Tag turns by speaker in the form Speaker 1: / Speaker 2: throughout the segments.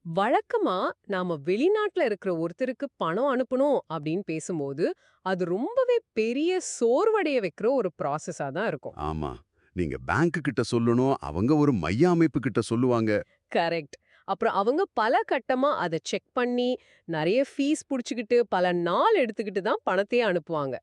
Speaker 1: வழக்கமா நாம வெளிநாட்டுல இருக்கிற ஒருத்தருக்கு பணம் அனுப்பணும் அப்படின்னு பேசும்போது, அது ரொம்பவே பெரிய சோர்வடைய வைக்கிற ஒரு ப்ராசஸா தான் இருக்கும்.
Speaker 2: ஆமா. நீங்க பேங்க் கிட்ட சொல்லணும், அவங்க ஒரு மைய அமைப்பு கிட்ட சொல்லுவாங்க.
Speaker 1: கரெக்ட். அப்புறம் அவங்க பல கட்டமா அத செக் பண்ணி, நெறைய ஃபீஸ் புடிச்சுக்கிட்டு, பல நாள் எடுத்துக்கிட்டு தான் பணத்தையே அனுப்புவாங்க.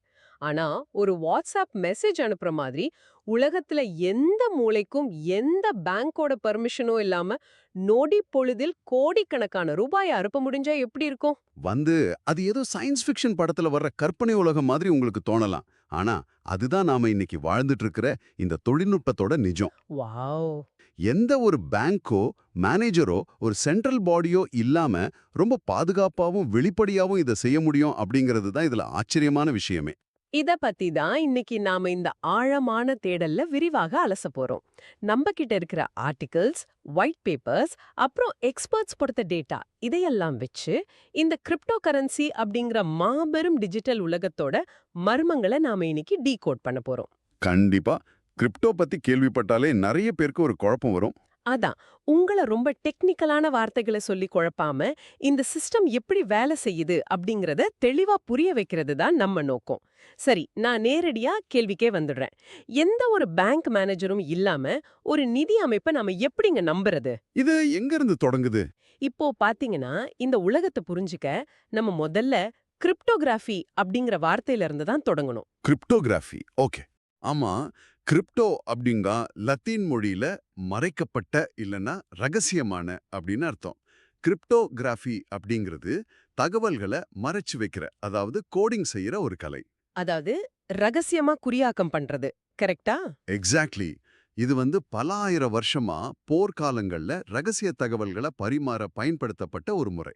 Speaker 1: ஆனா, ஒரு வாட்ஸ்அப் மெசேஜ் அனுப்புற மாதிரி, உலகத்துல எந்த மூலைக்கும் எந்த பேங்கோட பெர்மிஷனும் இல்லாம, நொடி பொழுதில் கோடிக்கணக்கான ரூபாய அனுப்ப முடிஞ்சா எப்படி இருக்கும்?
Speaker 2: வந்து அது ஏதோ சயன்ஸ் ஃபிக்ஷன் படத்துல வர்ற கற்பனை உலகம் மாதிரி உங்களுக்கு தோணலாம். ஆனா, அதுதான் நாம இன்னைக்கு வாழ்ந்துட்டு இருக்கிற இந்த தொழில்நுட்பத்தோட நிஜம்.
Speaker 1: வாவ்!
Speaker 2: எந்த ஒரு பேங்கோ, மேனேஜரோ, ஒரு சென்ட்ரல் பாடியோ இல்லாம ரொம்ப பாதுகாப்பாவும், வெளிப்படையாவும் இத செய்ய முடியும் அப்படிங்கிறது தான் இதுல ஆச்சரியமான விஷயமே.
Speaker 1: இத பத்தி தான் இன்னைக்கு நாம இந்த ஆழமான தேடல்ல விரிவாக அலச போறோம். நம்ம கிட்ட இருக்கிற ஆர்டிகிள்ஸ், ஒயிட் பேப்பர்ஸ், அப்புறம் எக்ஸ்பர்ட்ஸ் கொடுத்த டேட்டா இதையெல்லாம் வச்சு இந்த கிரிப்டோ கரன்சி அப்படிங்கிற மாபெரும் டிஜிட்டல் உலகத்தோட மர்மங்களை நாம இன்னைக்கு டீகோட் பண்ண போறோம்.
Speaker 2: கண்டிப்பா. கிரிப்டோ பத்தி கேள்விப்பட்டாலே நெறைய பேருக்கு ஒரு குழப்பம் வரும்.
Speaker 1: அதான், உங்கள ரொம்ப டெக்னிக்கலான வார்த்தைகளை சொல்லி குழப்பாம, இந்த சிஸ்டம் எப்படி வேலை செய்யுது அப்படிங்கறத தெளிவா புரிய வைக்கிறது தான் நம்ம நோக்கம். சரி, நான் நேரடியா கேள்விக்கே வந்துடுறேன். எந்த ஒரு பேங்க் மேனேஜரும் இல்லாம ஒரு நிதி அமைப்பை நாம எப்படிங்க நம்புறது?
Speaker 2: இது எங்க இருந்து தொடங்குது?
Speaker 1: இப்போ பாத்தீங்கன்னா, இந்த உலகத்தை புரிஞ்சுக்க நம்ம முதல்ல கிரிப்டோகிராஃபி அப்படிங்கிற வார்த்தையில இருந்து தான் தொடங்கணும்.
Speaker 2: கிரிப்டோகிராஃபி. ஓகே. ஆமா. கிரிப்டோ அப்படிங்கா லத்தீன் மொழியில மறைக்கப்பட்ட இல்லனா ரகசியமான அப்படின்னு அர்த்தம். கிரிப்டோகிராஃபி அப்படிங்கிறது தகவல்களை மறைச்சு வைக்கிற, அதாவது கோடிங் செய்யற ஒரு கலை.
Speaker 1: அதாவது ரகசியமா குறியாக்கம் பண்றது. கரெக்ட்டா?
Speaker 2: எக்ஸாக்ட்லி. இது பல ஆயிரம் வருஷமா போர்க்காலங்கள்ல ரகசிய தகவல்களை பரிமாற பயன்படுத்தப்பட்ட ஒரு முறை.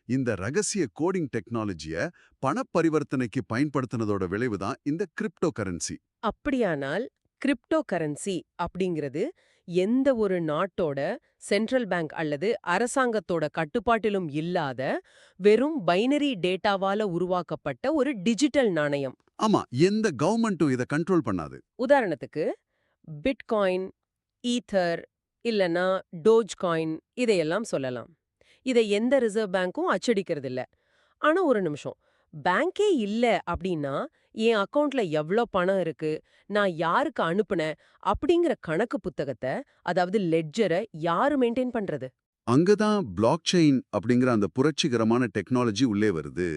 Speaker 2: இந்த ரகசிய கோடிங் டெக்னாலஜிய பணப்பரிவர்த்தனைக்கு பயன்படுத்தினதோட விளைவுதான் இந்த கிரிப்டோ கரன்சி.
Speaker 1: அப்படியானால் கிரிப்டோ கரன்சி அப்படிங்கிறது எந்த ஒரு நாட்டோட சென்ட்ரல் பேங்க் அல்லது அரசாங்கத்தோட கட்டுப்பாட்டிலும் இல்லாத வெறும் பைனரி டேட்டாவால உருவாக்கப்பட்ட ஒரு டிஜிட்டல் நாணயம்.
Speaker 2: ஆமா, எந்த கவர்மெண்ட்டும் இத கண்ட்ரோல் பண்ணாது.
Speaker 1: உதாரணத்துக்கு பிட்காயின், ஈத்தர் இல்லனா டோஜ் காயின் இதையெல்லாம் சொல்லலாம். இதை எந்த ரிசர்வ் பேங்க்கும் அச்சடிக்கிறது இல்ல. ஆனா ஒரு நிமிஷம். பேங்கே இல்ல அப்டின்னா, என் அக்கவுண்ட்ல எவ்ளோ பணம் இருக்கு? நான் யாருக்கு அனுப்புனேன்? அப்படிங்கிற கணக்கு புத்தகத்த, அதாவது லெட்ஜர யாரு மெயின்டெயின் பண்றது?
Speaker 2: அங்கதான் பிளாக் செயின் அப்படிங்கிற அந்த புரட்சிகரமான டெக்னாலஜி உள்ளே வருது.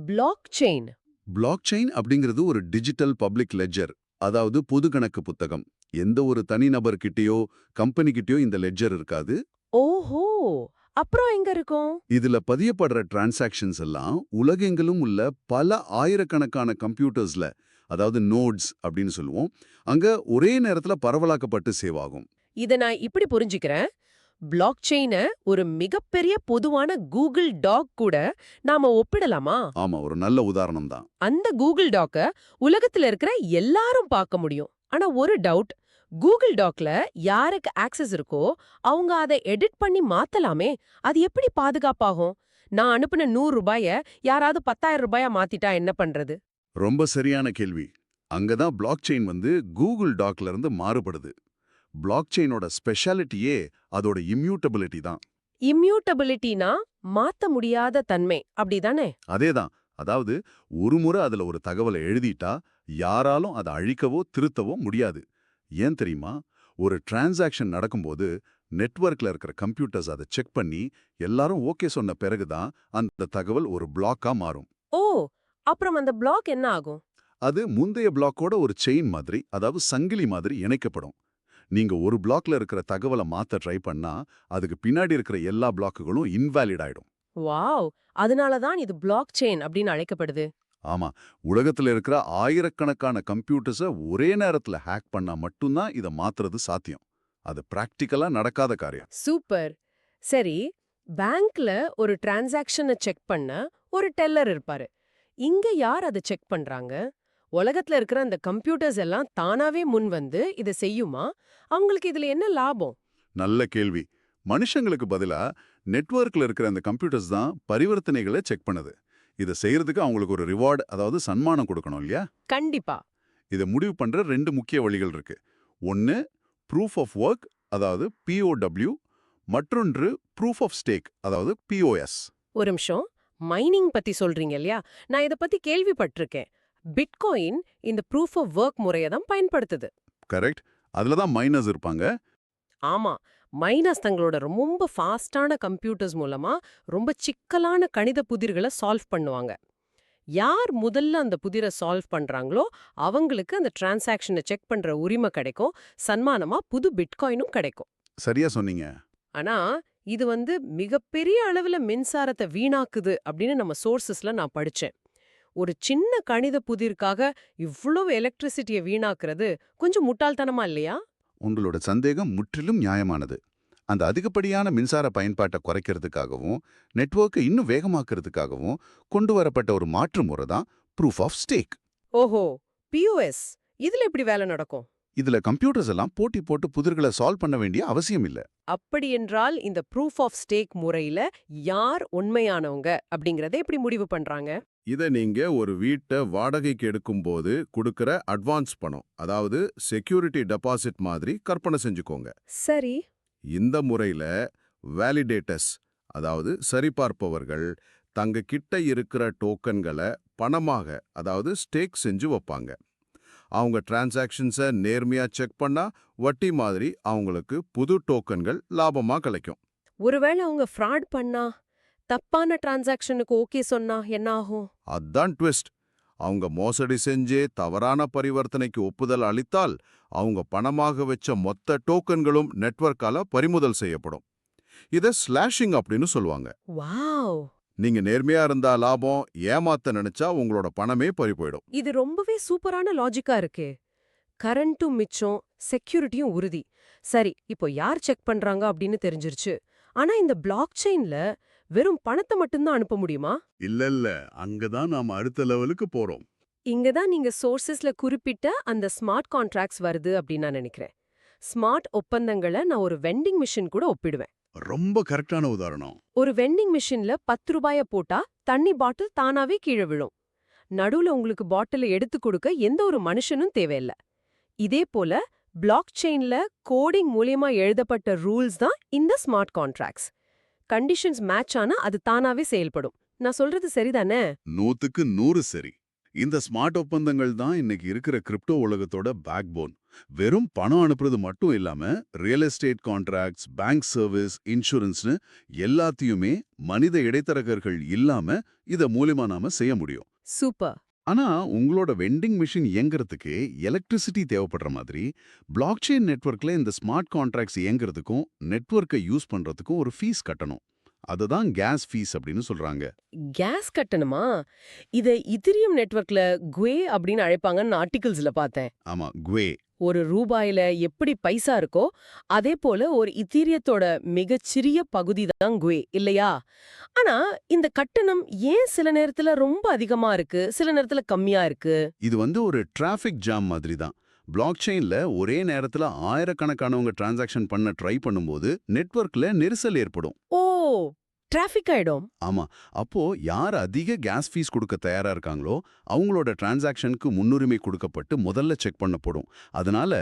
Speaker 1: Block chain.
Speaker 2: பிளாக் செயின் அப்படிங்கிறது ஒரு டிஜிட்டல் பப்ளிக் லெட்ஜர், அதாவது பொது கணக்கு புத்தகம். எந்த ஒரு தனிநபர்கிட்டயோ கம்பெனி கிட்டயோ இந்த லெட்ஜர் இருக்காது.
Speaker 1: ஓஹோ! அப்புறம் எங்க இருக்கும்?
Speaker 2: இதுல பதியப்படுற டிரான்சாக்ஷன்ஸ் எல்லாம் உலகெங்கிலும் உள்ள பல ஆயிரக்கணக்கான கம்ப்யூட்டர்ஸ்ல, அதாவது நோட்ஸ் அப்படின்னு சொல்லுவோம், அங்க ஒரே நேரத்துல பரவலாக்கப்பட்டு சேவ் ஆகும்.
Speaker 1: இத நான் இப்படி புரிஞ்சுக்கிறேன். பிளாக் செயின ஒரு மிகப்பெரிய பொதுவான கூகுள் டாக் கூட நாம ஒப்பிடலாமா?
Speaker 2: ஆமா, ஒரு நல்ல உதாரணம் தான்.
Speaker 1: அந்த கூகுள் டாக்க உலகத்துல இருக்கிற எல்லாரும் பார்க்க முடியும். ஆனா ஒரு டவுட். கூகுள் டாக்ல யாருக்கு ஆக்சஸ் இருக்கோ, அவங்க அத எடிட் பண்ணி மாத்தலாமே. அது எப்படி பாதுகாப்பாகும்? நான் அனுப்புன ரூ. 100 யாராவது ரூ. 10,000 மாத்திட்டா என்ன பண்றது?
Speaker 2: ரொம்ப சரியான கேள்வி. அங்கதான் பிளாக் செயின் கூகுள் டாக்ல இருந்து மாறுபடுது. பிளாக் செயினோட ஸ்பெஷாலிட்டியே அதோட இம்யூட்டபிலிட்டி தான்.
Speaker 1: இம்யூட்டபிலிட்டினா மாத்த முடியாத தன்மை, அப்படிதானே?
Speaker 2: அதேதான். அதாவது ஒரு முறை அதுல ஒரு தகவலை எழுதிட்டா யாராலும் அதை அழிக்கவோ திருத்தவோ முடியாது. ஏன் தெரியுமா? ஒரு டிரான்சாக்ஷன் நடக்கும்போது நெட்வொர்க்ல இருக்கிற கம்ப்யூட்டர்ஸ் அதை செக் பண்ணி எல்லாரும் ஓகே சொன்ன பிறகுதான் அந்த தகவல் ஒரு பிளாக்கா மாறும்.
Speaker 1: ஓ! அப்புறம் அந்த பிளாக் என்ன ஆகும்?
Speaker 2: அது முந்தைய பிளாக்கோட ஒரு செயின் மாதிரி, அதாவது சங்கிலி மாதிரி இணைக்கப்படும். நீங்க ஒரு பிளாக்ல இருக்கிற தகவலை மாத்த ட்ரை பண்ணா அதுக்கு பின்னாடி இருக்கிற எல்லா பிளாக்குகளும் இன்வாலிட் ஆயிடும்.
Speaker 1: வாவ்! அதனால தான் இது பிளாக் செயின் அப்படின்னு அழைக்கப்படுது.
Speaker 2: ஆமா, உலகத்துல இருக்கிற ஆயிரக்கணக்கான கம்ப்யூட்டர்ஸ ஒரே நேரத்துல ஹேக் பண்ணா மட்டும்தான் இத மாத்துறது சாத்தியம். அது பிராக்டிக்கலா நடக்காத காரியம்.
Speaker 1: சூப்பர். சரி, பேங்க்ல ஒரு டிரான்சாக்ஷன செக் பண்ண ஒரு டெல்லர் இருப்பாரு. இங்க யார் அத செக் பண்றாங்க? உலகத்துல இருக்கிற அந்த கம்ப்யூட்டர்ஸ் எல்லாம் தானாவே முன் வந்து இத செய்யுமா? அவங்களுக்கு இதுல என்ன லாபம்?
Speaker 2: நல்ல கேள்வி. மனுஷங்களுக்கு பதிலா நெட்வொர்க்ல இருக்கிற அந்த கம்ப்யூட்டர்ஸ் தான் பரிவர்த்தனைகளை செக் பண்ணுது. இத செய்யறதுக்கு அவங்களுக்கு ஒரு ரிவார்ட், அதாவது சன்மானம் கொடுக்கணும் இல்லையா?
Speaker 1: கண்டிப்பா.
Speaker 2: இத முடிவு பண்ற 2 முக்கிய வழிகள் இருக்கு. ஒன்னு ப்ரூஃப் ஆஃப் வொர்க், அதாவது POW. மற்றொன்று ப்ரூஃப் ஆஃப் ஸ்டேக், அதாவது POS.
Speaker 1: ஒரு நிமிஷம், மைனிங் பத்தி சொல்றீங்க இல்லையா? நான் இத பத்தி கேள்விப்பட்டிருக்கேன். பிட்காயின் இந்த ப்ரூஃப் ஆஃப் வொர்க் முறைய தான் பயன்படுத்துது.
Speaker 2: கரெக்ட். அதுல தான் மைனர்ஸ் இருப்பாங்க.
Speaker 1: ஆமா, மைனர்ஸ் தங்களோட ரொம்ப ஃபாஸ்டான கம்ப்யூட்டர்ஸ் மூலமா ரொம்ப சிக்கலான கணித புதிர்களை சால்வ் பண்ணுவாங்க. யார் முதல்ல அந்த புதிரை சால்வ் பண்றாங்களோ அவங்களுக்கு அந்த டிரான்சாக்ஷனை செக் பண்ற உரிமை கிடைக்கும். சன்மானமா புது பிட்காயினும் கிடைக்கும்.
Speaker 2: சரியா சொன்னீங்க.
Speaker 1: ஆனா இது மிகப்பெரிய அளவுல மின்சாரத்தை வீணாக்குது அப்படின்னு நம்ம சோர்சஸ்ல நான் படிச்சேன். ஒரு சின்ன கணித புதிர்க்காக இவ்வளவு எலக்ட்ரிசிட்டியை வீணாக்குறது கொஞ்சம் முட்டாள்தனமா இல்லையா?
Speaker 2: உங்களோட சந்தேகம் முற்றிலும் நியாயமானது. அந்த அதிகப்படியான மின்சார பயன்பாட்டை குறைக்கிறதுக்காகவும் நெட்வொர்க்கை இன்னும் வேகமாக்குறதுக்காகவும் கொண்டு வரப்பட்ட ஒரு மாற்று முறை தான் ப்ரூஃப் ஆஃப் ஸ்டேக்.
Speaker 1: ஓஹோ, பிஓஎஸ் இதுல எப்படி வேலை நடக்கும்?
Speaker 2: இதுல கம்ப்யூட்டர்ஸ் எல்லாம் போட்டி போட்டு புதிர்களை சால்வ் பண்ண வேண்டிய அவசியம் இல்ல.
Speaker 1: அப்படி என்றால் இந்த ப்ரூஃப் ஆஃப் ஸ்டேக் முறையில யார் உண்மையானவங்க அப்படிங்கறத எப்படி முடிவு பண்றாங்க?
Speaker 3: இதை நீங்க ஒரு வீட்டை வாடகைக்கு எடுக்கும்போது கொடுக்கிற அட்வான்ஸ் பணம், அதாவது செக்யூரிட்டி டெபாசிட் மாதிரி கற்பனை செஞ்சுக்கோங்க.
Speaker 1: சரி.
Speaker 3: இந்த முறையில வேலிடேட்டர்ஸ், அதாவது சரிபார்ப்பவர்கள் தங்க கிட்ட இருக்கிற டோக்கன்களை பணமாக, அதாவது ஸ்டேக் செஞ்சு வைப்பாங்க. அவங்க டிரான்சாக்ஷன்ஸை நேர்மையா செக் பண்ணா வட்டி மாதிரி அவங்களுக்கு புது டோக்கன்கள் லாபமா கிடைக்கும்.
Speaker 1: ஒருவேளை அவங்க ஃப்ராட் பண்ணா, தப்பான டிரான்சாக்ஷனுக்கு ஓகே சொன்னா என்ன ஆகும்?
Speaker 3: அதான் ட்விஸ்ட். அவங்க மோசடி செஞ்சே தவறான பரிவர்த்தனைக்கு ஒப்புதல் அளித்தால் அவங்க பணமாக வச்ச மொத்த டோக்கன்களும் நெட்வொர்க்கால பறிமுதல் செய்யப்படும். இதை ஸ்லாஷிங் அப்படின்னு சொல்லுவாங்க.
Speaker 1: வாவ்,
Speaker 3: நீங்க நேர்மையா இருந்தா லாபம், ஏமாத்த நினைச்சா உங்களோட பணமே பறி போயிடும்.
Speaker 1: இது ரொம்பவே சூப்பரான லாஜிக்கா இருக்கே. கரண்ட்டும் மிச்சம், செக்யூரிட்டியும் உறுதி. சரி, இப்போ யார் செக் பண்றாங்க அப்படின்னு தெரிஞ்சிருச்சு. ஆனா இந்த பிளாக் செயின்ல வெறும் பணத்தை மட்டும்தான் அனுப்ப முடியுமா?
Speaker 2: இல்ல, அங்கதான் நாம அடுத்த லெவலுக்கு போறோம்.
Speaker 1: இங்கதான் நீங்க சோர்சஸ்ல குறிப்பிட்ட அந்த ஸ்மார்ட் கான்ட்ராக்ட்ஸ் வருது அப்படின்னு நான் நினைக்கிறேன். ஸ்மார்ட் ஒப்பந்தங்களை நான் ஒரு வெண்டிங் மிஷின் கூட ஒப்பிடுவேன்.
Speaker 2: ரொம்ப கரெக்டான உதாரணம்.
Speaker 1: ஒரு வெண்டிங் மிஷின்ல 10 ரூபாய போட்டா தண்ணி பாட்டில் தானாவே கீழே விழும். நடுவுல உங்களுக்கு பாட்டில எடுத்து கொடுக்க எந்த ஒரு மனுஷனும் தேவையில்ல. இதே போல பிளாக் செயின்ல கோடிங் மூலியமா எழுதப்பட்ட ரூல்ஸ் தான் இந்த ஸ்மார்ட் கான்ட்ராக்ட்ஸ். கண்டிஷன்ஸ் மேட்ச் ஆனா அது தானாவே செயல்படும். நான் சொல்றது சரிதானே?
Speaker 2: 100க்கு 100 சரி. இந்த ஸ்மார்ட் ஒப்பந்தங்கள் தான் இன்னைக்கு இருக்கிற கிரிப்டோ உலகத்தோட பேக்போன். வெறும் பணம் அனுப்புறது மட்டும் இல்லாம real estate contracts, bank service, இன்சூரன்ஸ்னு எல்லாத்தையுமே மனித இடைத்தரகர்கள் இல்லாம இத மூலமா நாம செய்ய முடியும்.
Speaker 1: சூப்பர்.
Speaker 2: ஆனா உங்களோட வெண்டிங் மிஷின் இயங்குறதுக்கு எலக்ட்ரிசிட்டி தேவைப்படுற மாதிரி பிளாக் செயின் நெட்வொர்க்ல இந்த ஸ்மார்ட் கான்ட்ராக்ட்ஸ் இயங்குறதுக்கும் நெட்வொர்க்கை யூஸ் பண்றதுக்கும் ஒரு ஃபீஸ் கட்டணும். அதுதான் கேஸ் ஃபீஸ் அப்படின்னு சொல்றாங்க.
Speaker 1: கேஸ் கட்டணுமா? இத இத்திரியம் நெட்வொர்க்ல குவே அப்படின்னு அழைப்பாங்கன்னு ஆர்டிகிள்ஸ்ல பார்த்தேன்.
Speaker 2: ஆமா, குவே.
Speaker 1: ஒரு ரூபாயில எப்படி பைசா இருக்கோ அதே போல ஒரு இத்தீரியத்தோட மிகச்சிறிய பகுதி தான் குவே இல்லையா? ஆனா இந்த கட்டணம் ஏன் சில நேரத்துல ரொம்ப அதிகமா இருக்கு, சில நேரத்துல கம்மியா இருக்கு?
Speaker 2: இது ஒரு டிராஃபிக் ஜாம் மாதிரி தான். பிளாக் செயின்ல ஒரே நேரத்துல ஆயிரக்கணக்கானவங்க டிரான்சாக்ஷன் பண்ண ட்ரை பண்ணும்போது நெட்வொர்க்ல நெரிசல் ஏற்படும்.
Speaker 1: ஓ, டிராஃபிக் ஆயிடும்.
Speaker 2: ஆமா, அப்போ யார் அதிக கேஸ் ஃபீஸ் கொடுக்க தயாரா இருக்காங்களோ அவங்களோட டிரான்சாக்ஷனுக்கு முன்னுரிமை கொடுக்கப்பட்டு முதல்ல செக் பண்ணப்படும். அதனால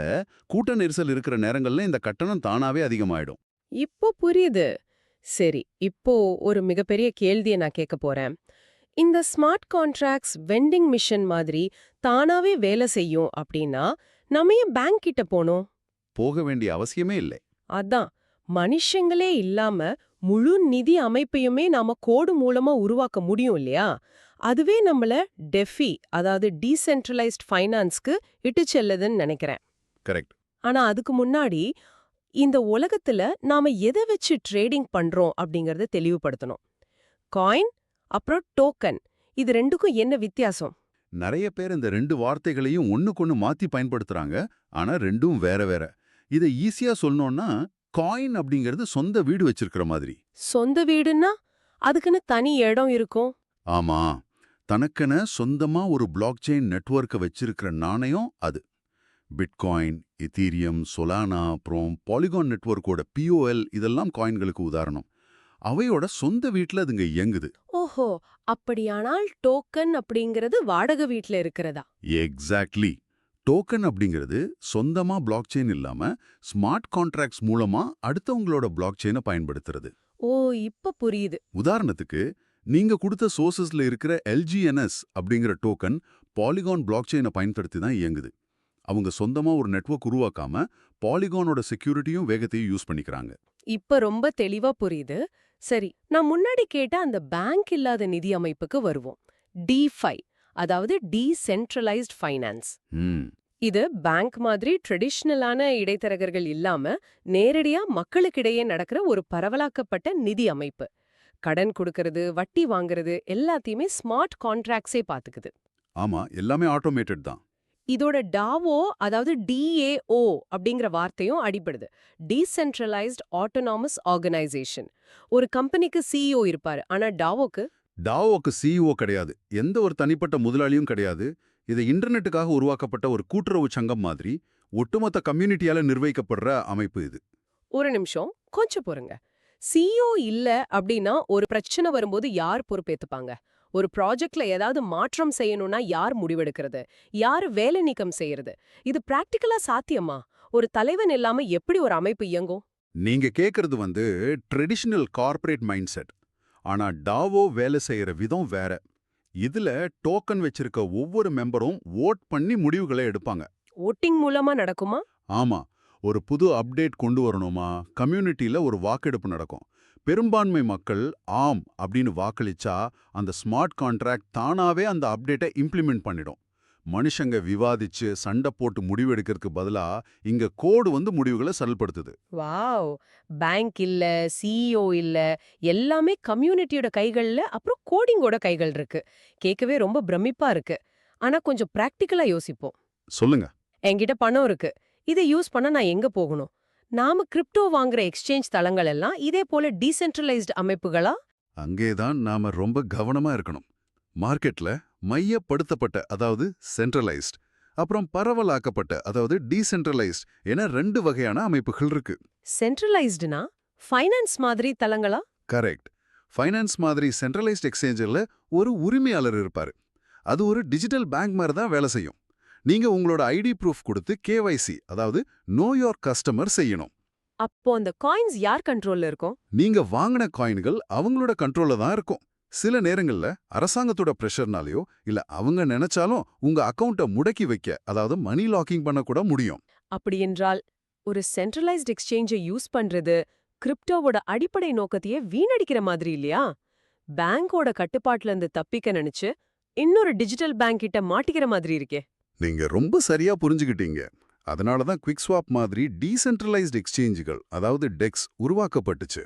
Speaker 2: கூட்ட நெரிசல் இருக்கிற நேரங்கள்ல இந்த கட்டணம் தானாவே அதிகமாயிடும்.
Speaker 1: இப்போ புரியுது. சரி, இப்போ ஒரு மிகப்பெரிய கேள்வியை நான் கேட்க போறேன். இந்த ஸ்மார்ட் கான்ட்ராக்ட்ஸ் வெண்டிங் மிஷின் மாதிரி தானாவே வேலை செய்யும் அப்படின்னா நம்ம ஏன் பேங்க் கிட்ட போனோம்?
Speaker 2: போக வேண்டிய அவசியமே இல்லை.
Speaker 1: அதான், மனுஷங்களே இல்லாம முழு நிதி அமைப்பையுமே நாம கோடு மூலமா உருவாக்க முடியும் இல்லையா? அதுவே நம்மள டெஃபி, அதாவது டீசென்ட்ரலைஸ்ட் ஃபைனான்ஸ்க்கு இட்டு செல்லுதுன்னு நினைக்கிறேன்.
Speaker 2: கரெக்ட்.
Speaker 1: ஆனா அதுக்கு முன்னாடி இந்த உலகத்துல நாம எதை வச்சு ட்ரேடிங் பண்றோம் அப்படிங்கறத தெளிவுபடுத்தணும். காயின் அப்புறம் டோக்கன், இது ரெண்டுக்கும் என்ன வித்தியாசம்?
Speaker 2: நிறைய பேர் இந்த ரெண்டு வார்த்தைகளையும் ஒண்ணுக்கொன்னு மாத்தி பயன்படுத்துறாங்க. ஆனா ரெண்டும் வேற வேற. இதை ஈஸியா சொல்லணும்னா காயின் அப்படிங்கிறது சொந்த வீடு வச்சிருக்கிற மாதிரி.
Speaker 1: சொந்த வீடுன்னா அதுக்குன்னு தனி இடம் இருக்கும்.
Speaker 2: ஆமா, தனக்கென சொந்தமா ஒரு பிளாக் செயின் நெட்வொர்க்கை வச்சிருக்கிற நாணயம் அது. பிட்காயின், எதீரியம், சொலானா, அப்புறம் பாலிகான் நெட்வொர்க்கோட POL இதெல்லாம் காயின்களுக்கு உதாரணம். அவையோட சொந்த வீட்ல அதுங்க இயங்குது.
Speaker 1: ஓஹோ, அப்படியானால் டோக்கன் அப்படிங்கிறது வாடகை வீட்ல இருக்கிறதா?
Speaker 2: எக்ஸாக்ட்லி. டோக்கன் அப்படிங்கிறது சொந்தமா பிளாக் செயின் இல்லாம ஸ்மார்ட் கான்ட்ராக்ட்ஸ் மூலமா அடுத்தவங்களோட பிளாக் செயினை பயன்படுத்துறது.
Speaker 1: ஓ, இப்ப புரியுது.
Speaker 2: உதாரணத்துக்கு, நீங்க கொடுத்த சோர்சஸ்ல இருக்கிற LGNS அப்படிங்கிற டோக்கன் பாலிகான் பிளாக் செயினை பயன்படுத்தி தான் இயங்குது. அவங்க சொந்தமா ஒரு நெட்வொர்க் உருவாக்காம பாலிகானோட செக்யூரிட்டியும் வேகத்தையும் யூஸ் பண்ணிக்கிறாங்க.
Speaker 1: இப்ப ரொம்ப தெளிவா புரியுது. சரி, நான் முன்னாடி கேட்ட அந்த பேங்க் இல்லாத நிதி அமைப்புக்கு வருவோம். DeFi, அதாவது டீசென்ட்ரலைஸ்ட் ஃபைனான்ஸ்.
Speaker 2: ம்
Speaker 1: இது பேங்க் மாதிரி ட்ரெடிஷ்னலான இடைத்தரகர்கள் இல்லாம நேரடியா மக்களுக்கிடையே நடக்கிற ஒரு பரவலாக்கப்பட்ட நிதி அமைப்பு. கடன் கொடுக்கறது, வட்டி வாங்குறது எல்லாத்தையுமே ஸ்மார்ட் கான்ட்ராக்ட்ஸே பாத்துக்குது.
Speaker 2: ஆமா, எல்லாமே ஆட்டோமேட்டட் தான்.
Speaker 1: இதோட டாவோ, அதாவது DAO அப்படிங்கிற வார்த்தையும் அடிபடுது. Decentralised autonomous organisation. ஒரு கம்பெனிக்கு CEO இருப்பாரு, ஆனா டாவோக்கு
Speaker 2: டாவோக்கு CEO கிடையாது, எந்த ஒரு தனிப்பட்ட முதலாளியும் கிடையாது. இது இன்டர்நெட்டுக்காக உருவாக்கப்பட்ட ஒரு கூட்டுறவு சங்கம் மாதிரி ஒட்டுமொத்த கம்யூனிட்டியால நிர்வகிக்கப்படுற அமைப்பு இது.
Speaker 1: ஒரு நிமிஷம், கொஞ்சம் பொறுங்க. CEO இல்ல அப்படின்னா ஒரு பிரச்சனை வரும்போது யார் பொறுப்பேத்துப்பாங்க? ஒரு ப்ராஜெக்ட்ல ஏதாவது மாற்றம் செய்யணும்னா யார் முடிவெடுக்கிறது? யார் வேலை நீக்கம் செய்யறது? இது பிராக்டிக்கலா சாத்தியமா? ஒரு தலைவன் இல்லாம எப்படி ஒரு அமைப்பு இயங்கும்?
Speaker 2: நீங்க கேக்குறது ட்ரெடிஷனல் கார்ப்பரேட் மைண்ட் செட். ஆனா டாவோ வேலை செய்யற விதம் வேற. இதுல டோக்கன் வச்சிருக்க ஒவ்வொரு மெம்பரும் ஓட் பண்ணி முடிவுகளை எடுப்பாங்க.
Speaker 1: ஓட்டிங் மூலமா நடக்குமா?
Speaker 2: ஆமா, ஒரு புது அப்டேட் கொண்டு வரணுமா, கம்யூனிட்டியில ஒரு வாக்கெடுப்பு நடக்கும். பெரும்பான்மை மக்கள் ஆம் அப்படின்னு வாக்களிச்சா அந்த ஸ்மார்ட் கான்ட்ராக்ட் தானாவே அந்த அப்டேட்டை இம்ப்ளிமெண்ட் பண்ணிடும். மனுஷங்க விவாதிச்சு சண்டை போட்டு முடிவெடுக்கிறதுக்கு பதிலா இங்க கோடு முடிவுகளை செயல்படுத்துது.
Speaker 1: வாவ்! பேங்க் இல்ல, CEO இல்ல, எல்லாமே கம்யூனிட்டியோட கைகள்ல, அப்புறம் கோடிங்கோட கைகள் இருக்கு. கேட்கவே ரொம்ப பிரமிப்பா இருக்கு. ஆனா கொஞ்சம் பிராக்டிக்கலா யோசிப்போம்.
Speaker 2: சொல்லுங்க.
Speaker 1: என்கிட்ட பணம் இருக்கு. இதை யூஸ் பண்ண நான் எங்க போகணும்? நாம கிரிப்டோ வாங்குற எக்ஸ்சேஞ்ச் தளங்கள் எல்லாம் இதே போல டீசென்ட்ரலைஸ்ட் அமைப்புகளா?
Speaker 2: அங்கேதான் நாம ரொம்ப கவனமா இருக்கணும். மார்க்கெட்ல மையப்படுத்தப்பட்ட, அதாவது சென்ட்ரலைஸ்ட், அப்புறம் பரவலாக்கப்பட்ட, அதாவது டீசென்ட்ரலைஸ்ட் என 2 வகையான அமைப்புகள் இருக்கு.
Speaker 1: சென்ட்ரலைஸ்டுனா ஃபைனான்ஸ் மாதிரி தளங்களா?
Speaker 2: கரெக்ட். ஃபைனான்ஸ் மாதிரி சென்ட்ரலைஸ்ட் எக்ஸ்சேஞ்சில் ஒரு உரிமையாளர் இருப்பாரு. அது ஒரு டிஜிட்டல் பேங்க் மாதிரி தான் வேலை செய்யும். நீங்க உங்களோட ஐடி ப்ரூஃப் கொடுத்து KYC, அதாவது நோ யோர் கஸ்டமர் செய்யணும்.
Speaker 1: அப்போ அந்த காயின்ஸ் யார் கண்ட்ரோல்ல இருக்கும்?
Speaker 2: நீங்க வாங்கின காயின்கள் அவங்களோட கண்ட்ரோல்ல தான் இருக்கும். சில நேரங்கள்ல அரசாங்கத்தோட பிரஷர்னாலயோ இல்ல அவங்க நினைச்சாலும் உங்க அக்கவுண்ட்டை முடக்கி வைக்க, அதாவது மணி லாக்கிங் பண்ண கூட முடியும்.
Speaker 1: அப்படி என்றால் ஒரு சென்ட்ரலைஸ்ட் எக்ஸ்சேஞ்சை யூஸ் பண்றது கிரிப்டோவோட அடிப்படை நோக்கத்தையே வீணடிக்கிற மாதிரி இல்லையா? பேங்கோட கட்டுப்பாட்டுல இருந்து தப்பிக்க நினைச்சு இன்னொரு டிஜிட்டல் பேங்க் கிட்ட மாட்டிக்கிற மாதிரி இருக்கே.
Speaker 2: நீங்க ரொம்ப சரியா புரிஞ்சுக்கிட்டீங்க. அதனால தான் குவிக் ஸ்வாப் மாதிரி டீசென்ட்ரலைஸ்ட் எக்ஸ்சேஞ்சுகள், அதாவது டெக்ஸ் உருவாக்கப்பட்டுச்சு.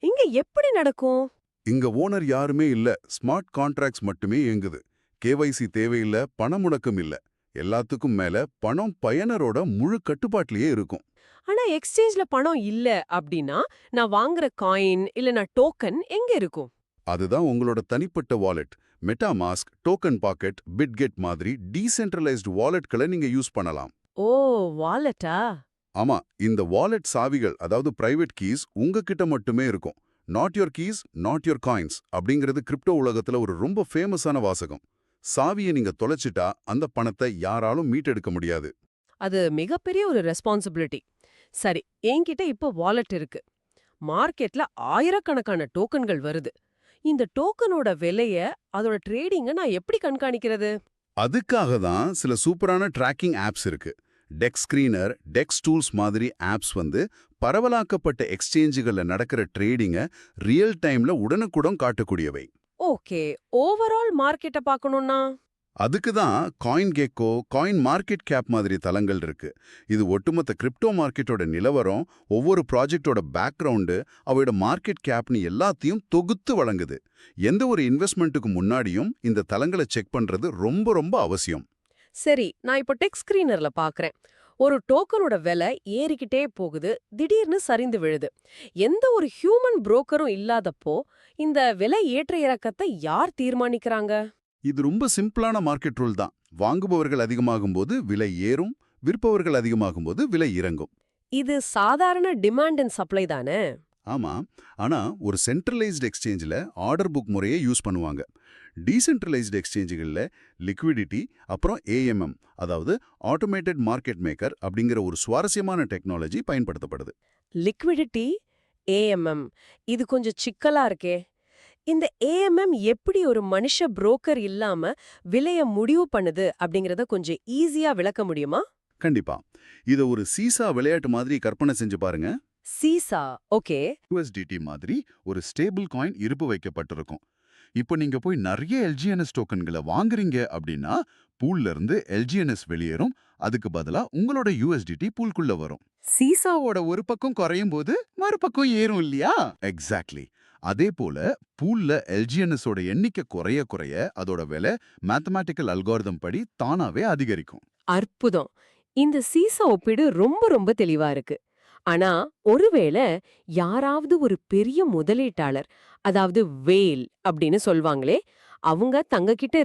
Speaker 1: இங்க எப்படி நடக்கும்?
Speaker 2: இங்க ஓனர் யாருமே இல்ல, ஸ்மார்ட் கான்ட்ராக்ட்ஸ் மட்டுமே இயங்குது. KYC தேவையில்ல, பண முடக்கம் இல்ல. எல்லாத்துக்கும் மேல பணம் பயனரோட முழு கட்டுப்பாட்டிலேயே இருக்கும்.
Speaker 1: ஆனா எக்ஸ்சேஞ்ச்ல பணம் இல்ல அப்படின்னா நான் வாங்குற காயின் இல்ல நான் டோக்கன் எங்க இருக்கும்?
Speaker 2: அதுதான் உங்களோட தனிப்பட்ட wallet. MetaMask, token pocket, Bitget மாதிரி டீசென்ட்ரலைஸ்டு வாலெட்களை நீங்க யூஸ் பண்ணலாம்.
Speaker 1: ஓ, வாலெட்டா?
Speaker 2: ஆமா, இந்த வாலெட் சாவிகள், அதாவது பிரைவேட் கீஸ் உங்ககிட்ட மட்டுமே இருக்கும். Not your keys, not your coins அப்படிங்கிறது கிரிப்டோ உலகத்துல ஒரு ரொம்ப ஃபேமஸான வாசகம். சாவியை நீங்க தொலைச்சிட்டா அந்த பணத்தை யாராலும் மீட்டெடுக்க முடியாது.
Speaker 1: அது மிகப்பெரிய ஒரு ரெஸ்பான்சிபிலிட்டி. சரி, என்கிட்ட இப்போ வாலெட் இருக்கு. மார்க்கெட்ல ஆயிரக்கணக்கான டோக்கன்கள் வருது. இந்த டோக்கனோட விலைய, அதோட ட்ரேடிங்க நான் எப்படி கண்காணிக்கிறது?
Speaker 2: அதுக்காக தான் சில சூப்பரான ட்ராக்கிங் ஆப்ஸ் இருக்கு. டெக்ஸ் ஸ்கிரீனர், டெக்ஸ் டூல்ஸ் மாதிரி ஆப்ஸ் பரவலாக்கப்பட்ட எக்ஸ்சேஞ்சுகள்ல நடக்கிற ட்ரேடிங்க ரியல் டைம்ல உடனுக்குடன் காட்டக்கூடியவை.
Speaker 1: ஓகே, ஓவரால் மார்க்கெட்டை பார்க்கணும்னா
Speaker 2: அதுக்கு தான் CoinGecko, CoinMarketCap மாதிரி தளங்கள் இருக்கு. இது ஒட்டுமொத்த கிரிப்டோ மார்க்கெட்டோட நிலவரம், ஒவ்வொரு ப்ராஜெக்டோட பேக்ரவுண்டு, அவையோட மார்க்கெட் கேப்னு எல்லாத்தையும் தொகுத்து வழங்குது. எந்த ஒரு இன்வெஸ்ட்மெண்ட்டுக்கு முன்னாடியும் இந்த தளங்களை செக் பண்றது ரொம்ப ரொம்ப அவசியம்.
Speaker 1: சரி, நான் இப்போ டெக் ஸ்கிரீனர்ல பார்க்கறேன். ஒரு டோக்கனோட விலை ஏறிக்கிட்டே போகுது, திடீர்னு சரிந்து விழுது. எந்த ஒரு ஹியூமன் புரோக்கரும் இல்லாதப்போ இந்த விலை ஏற்ற இறக்கத்தை யார் தீர்மானிக்கிறாங்க?
Speaker 2: இது ரொம்ப சிம்பிளான மார்க்கெட் ரூல் தான். வாங்குபவர்கள் அதிகமாகும்போது விலை ஏறும், விற்பவர்கள் அதிகமாகும்போது விலை இறங்கும்.
Speaker 1: இது சாதாரண டிமாண்ட் அண்ட் சப்ளை தானே?
Speaker 2: ஆமா, ஆனா ஒரு சென்ட்ரலைஸ்டு எக்ஸ்சேஞ்சில் ஆர்டர் புக் முறையை யூஸ் பண்ணுவாங்க. டீசென்ட்ரலைஸ்டு எக்ஸ்சேஞ்சுகளில் லிக்விடிட்டி அப்புறம் ஏஎம்எம், அதாவது ஆட்டோமேட்டட் மார்க்கெட் மேக்கர் அப்படிங்கிற ஒரு சுவாரஸ்யமான டெக்னாலஜி பயன்படுத்தப்படுது.
Speaker 1: லிக்விடிட்டி, ஏஎம்எம் இது கொஞ்சம் சிக்கலா இருக்கே. இந்த ஏஎம்எம் எப்படி ஒரு மனுஷ புரோக்கர் இல்லாம விலைய முடிவு பண்ணுது அப்படிங்கறத கொஞ்சம் ஈஸியா விளக்க முடியுமா?
Speaker 2: கண்டிப்பா. இத ஒரு சீசா விளையாட்டு மாதிரி கற்பனை செஞ்சு பாருங்க.
Speaker 1: Seesaw, okay.
Speaker 2: USDT மாதிரி ஒரு ஸ்டேபிள் காயின் இருப்பு வைக்கப்பட்டிருக்கும். இப்போ நீங்க போய் நிறைய எல்ஜிஎன்எஸ் டோக்கன்களை வாங்குறீங்க அப்படின்னா பூல்ல இருந்து எல்ஜிஎன்எஸ் வெளியேறும். அதுக்கு பதிலா உங்களோட USDT பூல்குள்ள வரும். சீசாவோட ஒரு பக்கம் குறையும் போது மறுபக்கம் ஏறும் இல்லையா? எக்ஸாக்ட்லி. அதே போல பூல்ல எல்ஜிஎன்எஸ் ஓட எண்ணிக்கை குறைய குறைய அதோட விலை மேத்தமேட்டிக்கல் அல்காரிதம் படி தானாவே அதிகரிக்கும்.
Speaker 1: அற்புதம். இந்த சீசா ஒப்பீடு ரொம்ப ரொம்ப தெளிவா இருக்கு. ஆனா ஒருவேளை யாராவது ஒரு பெரிய முதலீட்டாளர், அதாவது வேல் அப்படின்னு சொல்வாங்களே, அவங்க தங்க கிட்ட